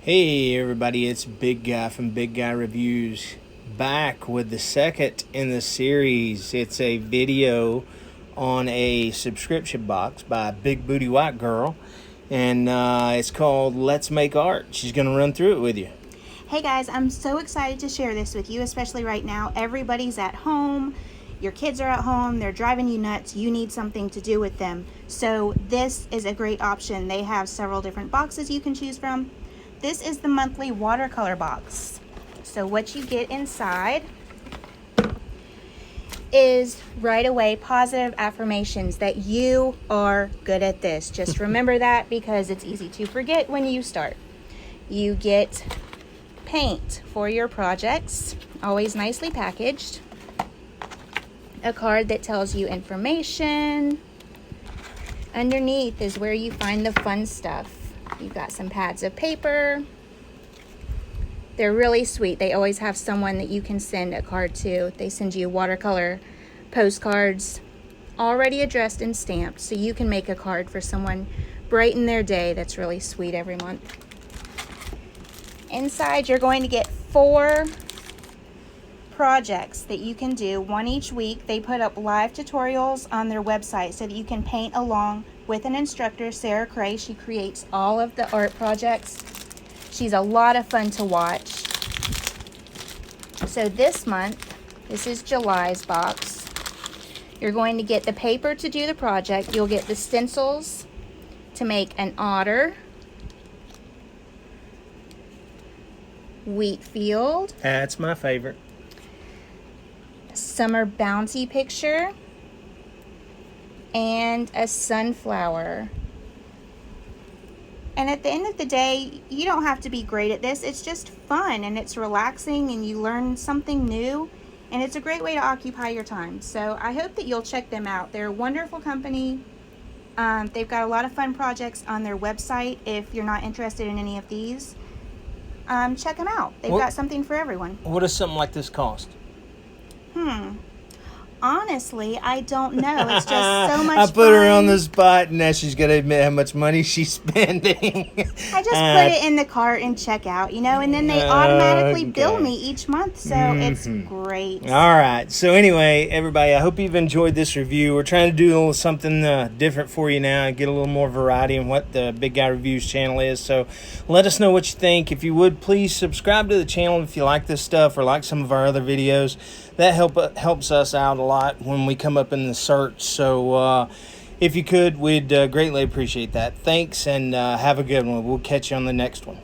Hey everybody, it's Big Guy from Big Guy Reviews, back with the second in the series. It's a video on a subscription box by Big Booty White Girl, and it's called Let's Make Art. She's going to run through it with you. Hey guys, I'm so excited to share this with you, especially right now. Everybody's at home, your kids are at home, they're driving you nuts, you need something to do with them. So this is a great option. They have several different boxes you can choose from. This is the monthly watercolor box. So what you get inside is right away positive affirmations that you are good at this. Just remember that because it's easy to forget when you start. You get paint for your projects, always nicely packaged. A card that tells you information. Underneath is where you find the fun stuff. You've got some pads of paper. They're really sweet. They always have someone that you can send a card to. They send you watercolor postcards already addressed and stamped, so you can make a card for someone, brighten their day. That's really sweet every month. Inside, you're going to get 4 projects that you can do, one each week. They put up live tutorials on their website so that you can paint along with an instructor, Sarah Cray. She creates all of the art projects. She's a lot of fun to watch. So this month, this is July's box. You're going to get the paper to do the project. You'll get the stencils to make an otter, wheat field. That's my favorite. Summer bounty picture, and a sunflower. And at the end of the day, you don't have to be great at this. It's just fun and it's relaxing and you learn something new, and it's a great way to occupy your time. So I hope that you'll check them out. They're a wonderful company. They've got a lot of fun projects on their website. If you're not interested in any of these, check them out. They've got something for everyone. What does something like this cost? Honestly, I don't know. It's just so much fun. I put her on the spot, and now she's got to admit how much money she's spending. I just put it in the cart and check out, and then they automatically bill me each month, so it's great. All right. So anyway, everybody, I hope you've enjoyed this review. We're trying to do a little something different for you now and get a little more variety in what the Big Guy Reviews channel is. So let us know what you think. If you would, please subscribe to the channel if you like this stuff or like some of our other videos. That helps us out a lot when we come up in the search. So if you could, we'd greatly appreciate that. Thanks, and have a good one. We'll catch you on the next one.